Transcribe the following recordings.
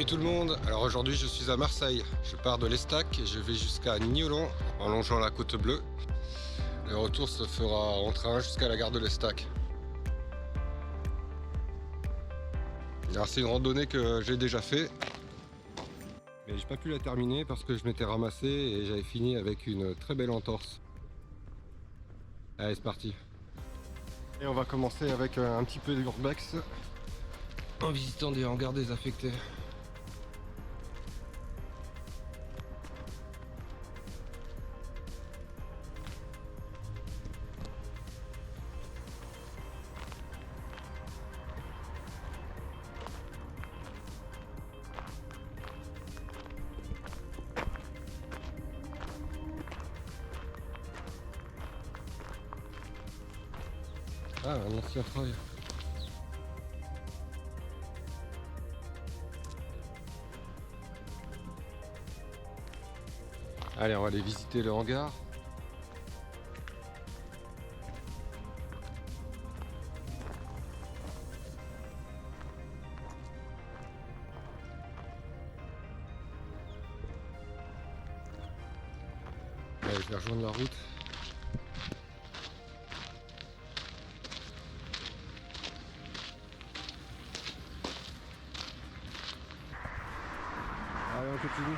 Salut tout le monde, alors aujourd'hui je suis à Marseille. Je pars de l'Estac et je vais jusqu'à Niolan en longeant la côte bleue. Le retour se fera en train jusqu'à la gare de l'Estac. Alors c'est une randonnée que j'ai déjà fait, mais j'ai pas pu la terminer parce que je m'étais ramassé et j'avais fini avec une très belle entorse. Allez, c'est parti. Et on va commencer avec un petit peu d'urbex en visitant des hangars désaffectés. Ah, un ancien treuil. Allez, on va aller visiter le hangar. Allez, je vais rejoindre la route. Allez, on continue.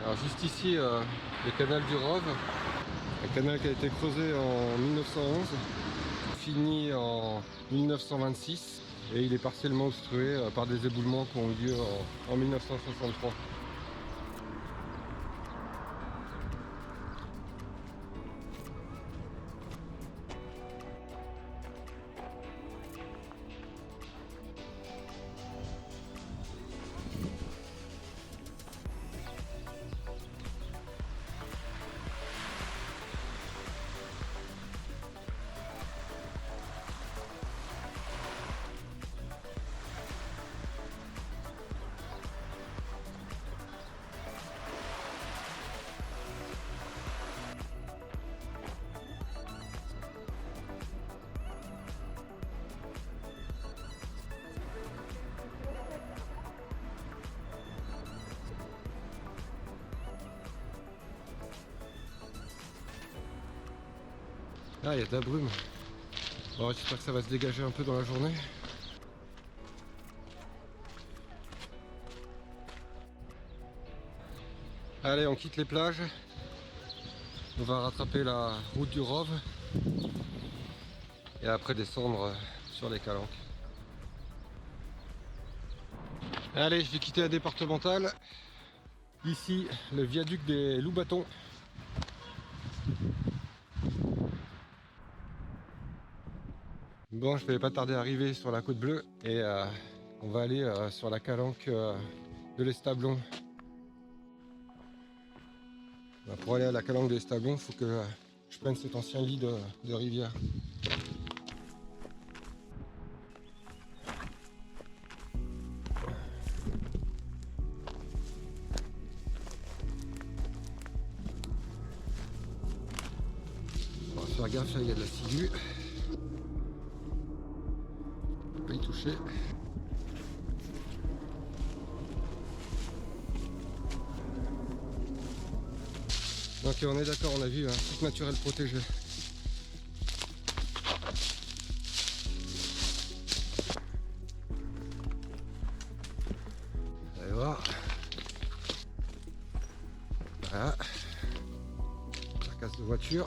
Alors juste ici, le canal du Rove, un canal qui a été creusé en 1911, fini en 1926 et il est partiellement obstrué par des éboulements qui ont eu lieu en 1963. Ah, il y a de la brume. Bon, j'espère que ça va se dégager un peu dans la journée. Allez, on quitte les plages. On va rattraper la route du Rove. Et après descendre sur les calanques. Allez, je vais quitter la départementale. Ici, le viaduc des Loups-Bâtons. Bon, je vais pas tarder à arriver sur la côte bleue et on va aller sur la calanque de l'Establon. Pour aller à la calanque de l'Establon, il faut que je prenne cet ancien lit de rivière. On va faire gaffe, là il y a de la ciguë. Pas y toucher. Donc on est d'accord, on a vu un site naturel protégé. Allez voir. Voilà. Carcasse de voiture.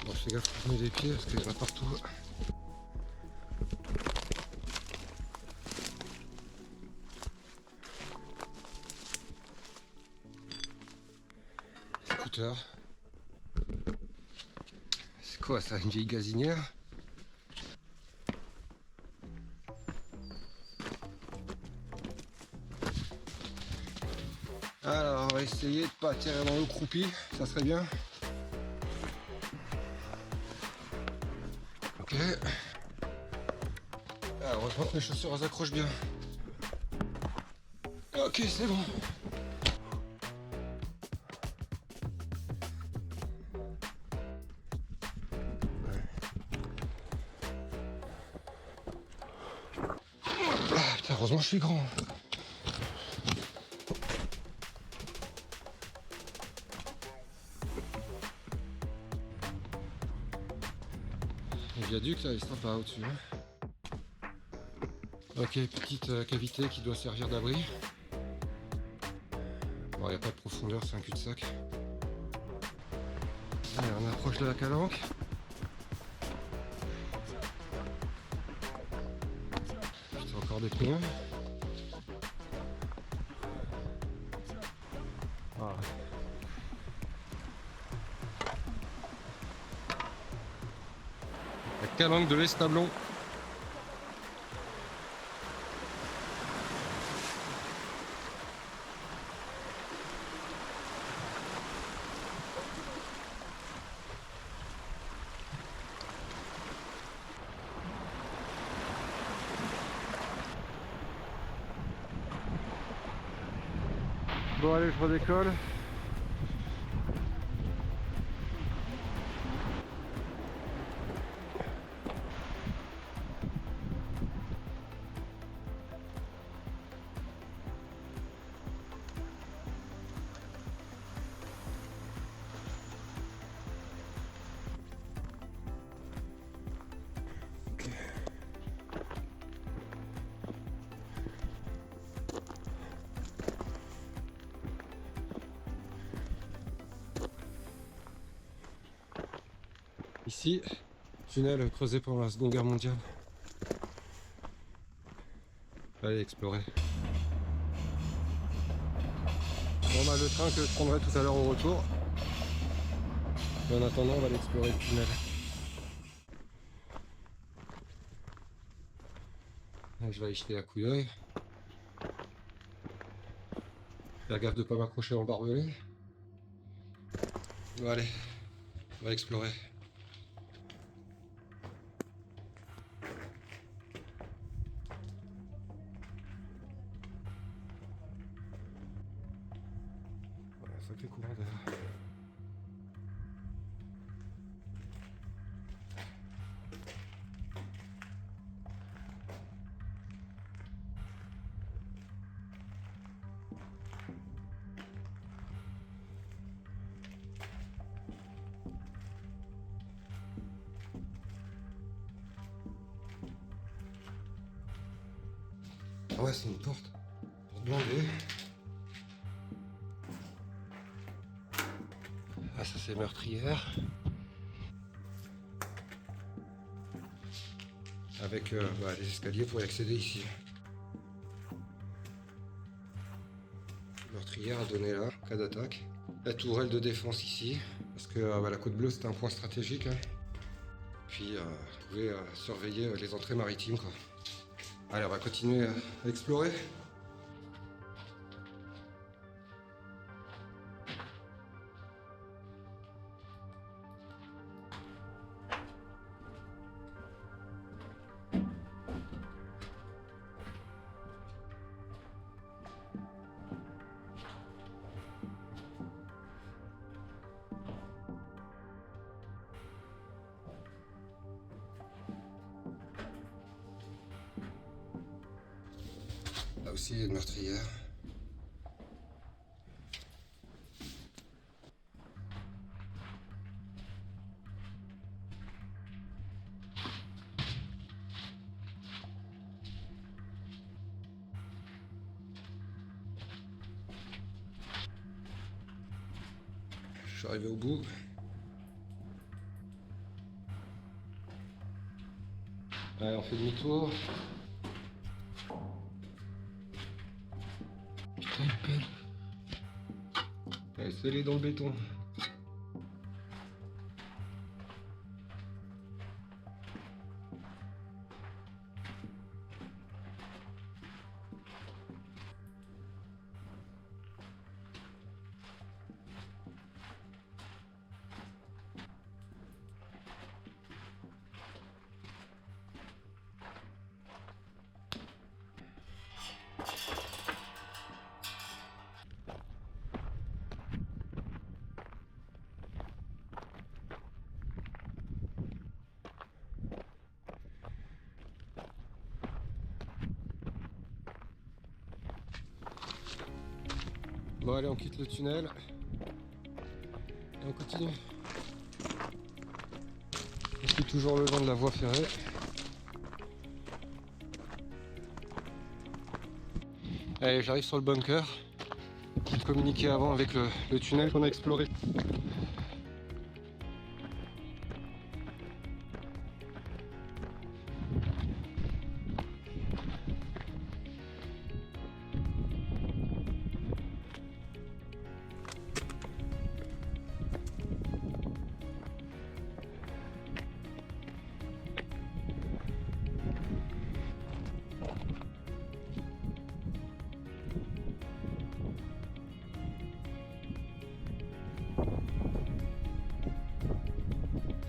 Bon, je fais gaffe pour mettre les pieds parce qu'il y en a partout. Scooter. C'est quoi ça, une vieille gazinière? Alors on va essayer de pas atterrir dans l'eau croupie, ça serait bien. Ok. Par contre, mes chaussures elles accrochent bien. Ok, c'est bon. Ah, putain, heureusement je suis grand. Le viaduc là, il est sympa au-dessus. Hein. Ok, petite cavité qui doit servir d'abri. Bon, il n'y a pas de profondeur, c'est un cul-de-sac. Allez, on approche de la calanque. Putain, encore des pneus. Ah. La calanque de l'Establon. Bon allez, je redécolle. Ici, tunnel creusé pendant la Seconde Guerre mondiale. Allez explorer. Bon bah le train que je prendrai tout à l'heure au retour. Et en attendant, on va aller explorer le tunnel. Là, je vais aller jeter un coup d'œil. Faire gaffe de ne pas m'accrocher dans le barbelé. Bon allez, on va explorer. Voilà, sacré courant d'air. Ah ouais, c'est une porte. Porte blindée. Ah, ça c'est meurtrière. Avec les escaliers pour y accéder ici. Meurtrière à donner là, en cas d'attaque. La tourelle de défense ici. Parce que la côte bleue c'est un point stratégique. Hein. Puis vous pouvez surveiller les entrées maritimes quoi. Allez, on va continuer à explorer. Là aussi, il y a une meurtrière. Je suis arrivé au bout. Allez, on fait demi-tour. Putain, il pèle. Elle est scellée dans le béton. Bon allez, on quitte le tunnel. Et on continue. Je suis toujours le long de la voie ferrée. Allez, j'arrive sur le bunker. J'ai communiqué avant avec le tunnel qu'on a exploré.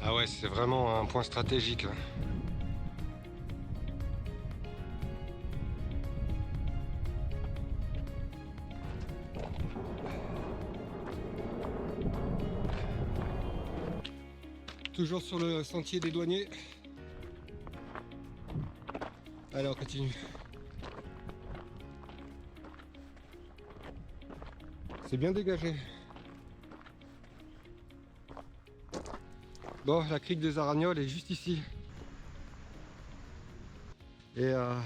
Ah ouais, c'est vraiment un point stratégique là. Toujours sur le sentier des douaniers. Allez, on continue. C'est bien dégagé. Bon, la crique des Aragnoles est juste ici. Et le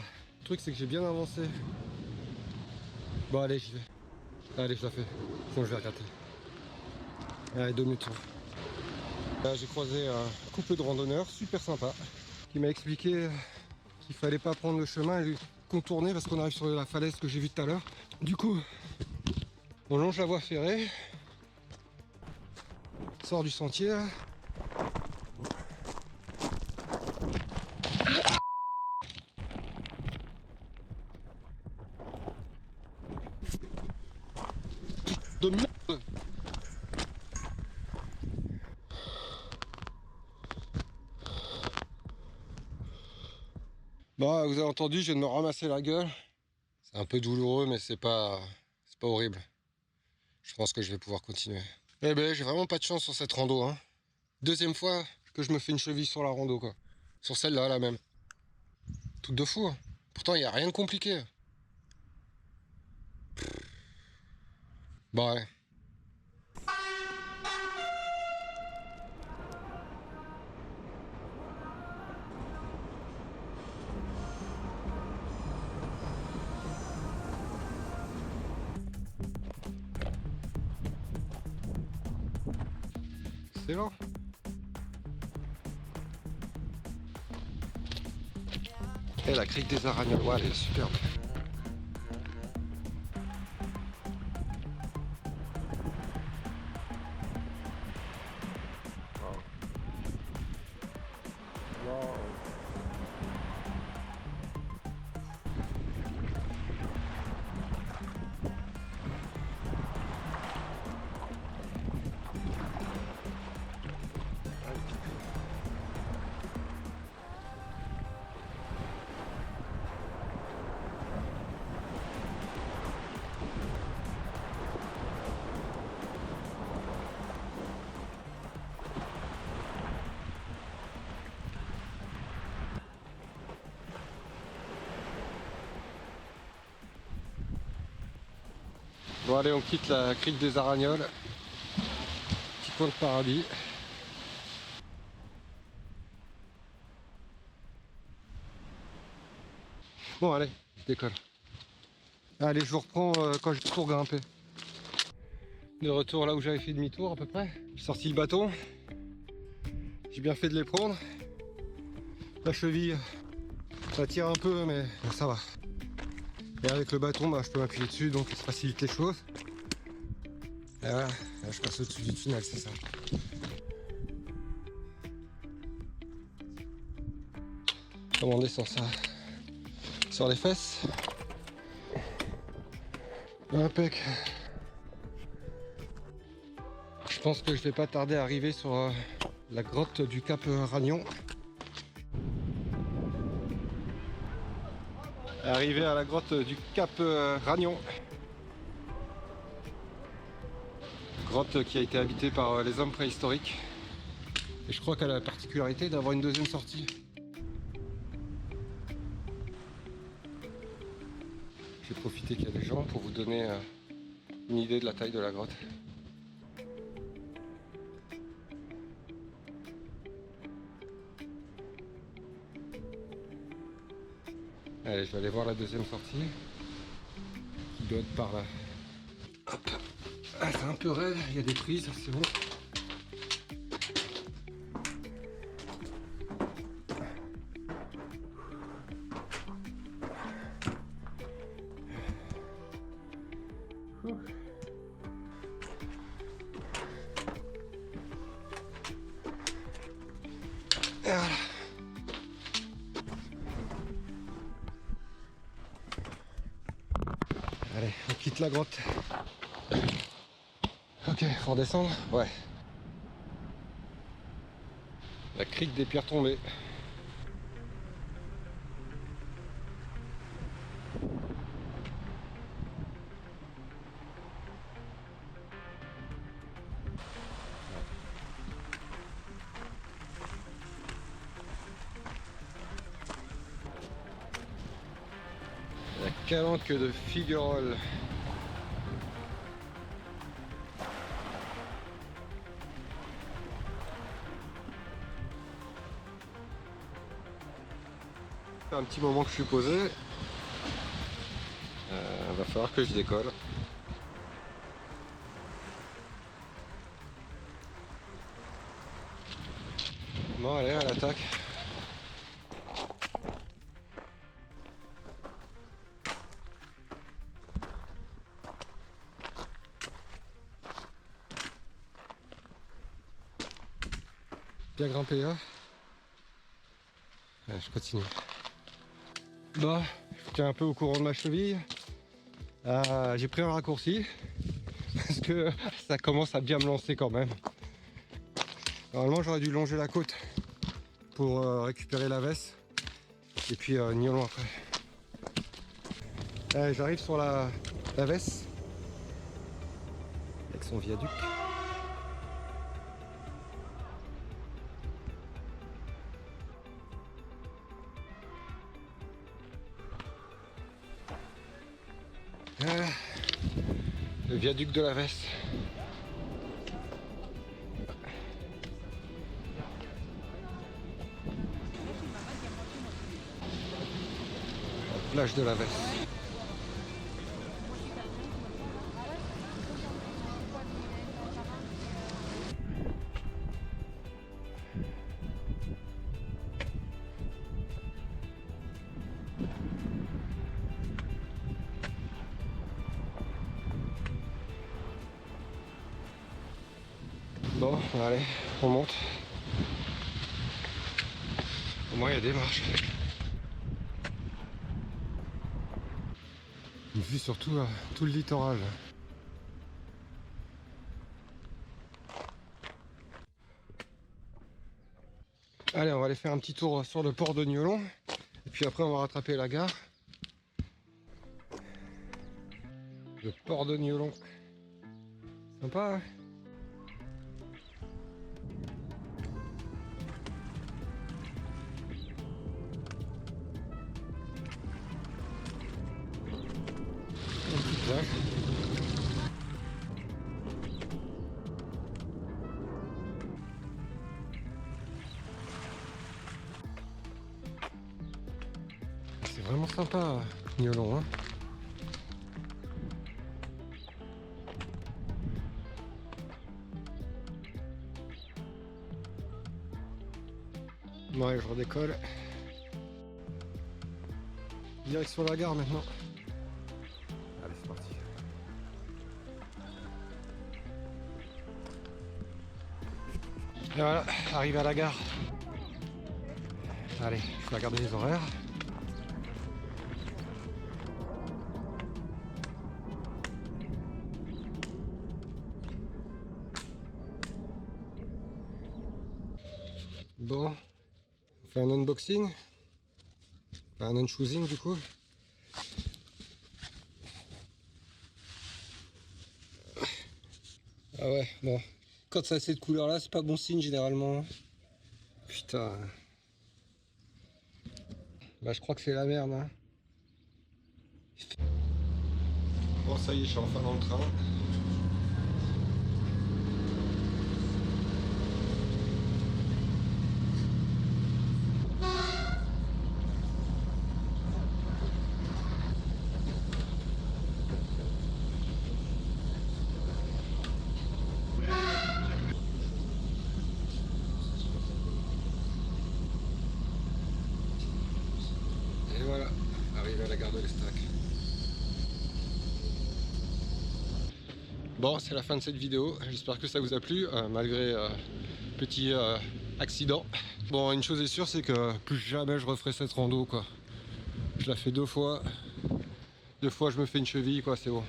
truc, c'est que j'ai bien avancé. Bon, allez, j'y vais. Allez, je la fais. Sinon, je vais regretter. Allez, demi-tour. Là, j'ai croisé un couple de randonneurs super sympa qui m'a expliqué qu'il fallait pas prendre le chemin et contourner parce qu'on arrive sur la falaise que j'ai vue tout à l'heure. Du coup, on longe la voie ferrée, sort du sentier. Là. De merde. Bon, vous avez entendu, je viens de me ramasser la gueule. C'est un peu douloureux, mais c'est pas horrible. Je pense que je vais pouvoir continuer. Eh ben, j'ai vraiment pas de chance sur cette rando. Hein. Deuxième fois que je me fais une cheville sur la rando, quoi. Sur celle-là, là même. Truc de fou. Hein. Pourtant, il n'y a rien de compliqué. Bon, allez. C'est lent. Et la crique des Aragnoles, ouais, elle est superbe. Bon allez, on quitte la crique des Aragnoles. Petit coin de paradis. Bon allez, je décolle. Allez, je vous reprends quand j'ai tout grimpé. De retour là où j'avais fait demi-tour à peu près. J'ai sorti le bâton. J'ai bien fait de les prendre. La cheville, ça tire un peu mais ça va. Et avec le bâton, bah, je peux m'appuyer dessus, donc ça facilite les choses. Et voilà, là, je passe au-dessus du tunnel, c'est ça. Comment on descend ça sur les fesses. Impec. Je pense que je vais pas tarder à arriver sur la grotte du Cap Ragnon. Arrivé à la grotte du Cap Ragnon. Grotte qui a été habitée par les hommes préhistoriques. Et je crois qu'elle a la particularité d'avoir une deuxième sortie. J'ai profité qu'il y a des gens pour vous donner une idée de la taille de la grotte. Allez, je vais aller voir la deuxième sortie, qui doit être par là. Hop. Ah, c'est un peu raide, il y a des prises, c'est bon. Et voilà. Allez, on quitte la grotte. Ok, faut redescendre. Ouais. La crique des pierres tombées. La calanque de Figuerolles. Ça fait un petit moment que je suis posé. Va falloir que je décolle. Bon allez, à l'attaque. Bien grimpé là. Allez, je continue. Bon, je tiens un peu au courant de ma cheville. J'ai pris un raccourci parce que ça commence à bien me lancer quand même. Normalement j'aurais dû longer la côte pour récupérer la veste et puis Niolon après. Allez, j'arrive sur la veste avec son viaduc. Voilà. Le viaduc de la Veste. La plage de la Veste. Bon, allez, on monte. Au moins il y a des marches. Une vue sur tout le littoral. Allez, on va aller faire un petit tour sur le port de Niolon. Et puis après on va rattraper la gare. Le port de Niolon. Sympa, hein? Une petite plage. C'est vraiment sympa, Niolon, hein. Bon allez, je redécolle. Direction la gare maintenant. Allez, c'est parti. Et voilà, arrivé à la gare. Allez, je vais regarder les horaires. Bon, on fait un unboxing. Enfin, un unchoosing du coup. Ah ouais, bon. Quand ça a cette couleur là, c'est pas bon signe généralement. Putain. Bah je crois que c'est la merde, hein. Bon, ça y est, je suis enfin dans le train. Et voilà, arrivé à la gare de l'Estac. Bon, c'est la fin de cette vidéo. J'espère que ça vous a plu, malgré petit accident. Bon, une chose est sûre, c'est que plus jamais je referai cette rando, quoi. Je la fais 2 fois. 2 fois, je me fais une cheville, quoi, c'est bon.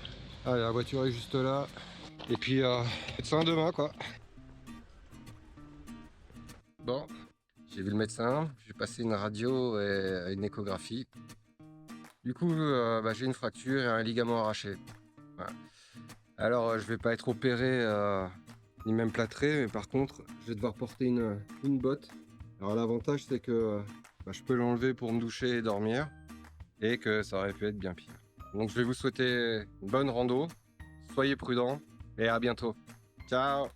Allez, la voiture est juste là. Et puis, médecin demain, quoi. Bon, j'ai vu le médecin, j'ai passé une radio et une échographie. Du coup, j'ai une fracture et un ligament arraché. Voilà. Alors, je vais pas être opéré ni même plâtré, mais par contre, je vais devoir porter une botte. Alors, l'avantage, c'est que je peux l'enlever pour me doucher et dormir, et que ça aurait pu être bien pire. Donc, je vais vous souhaiter une bonne rando, soyez prudents, et à bientôt. Ciao!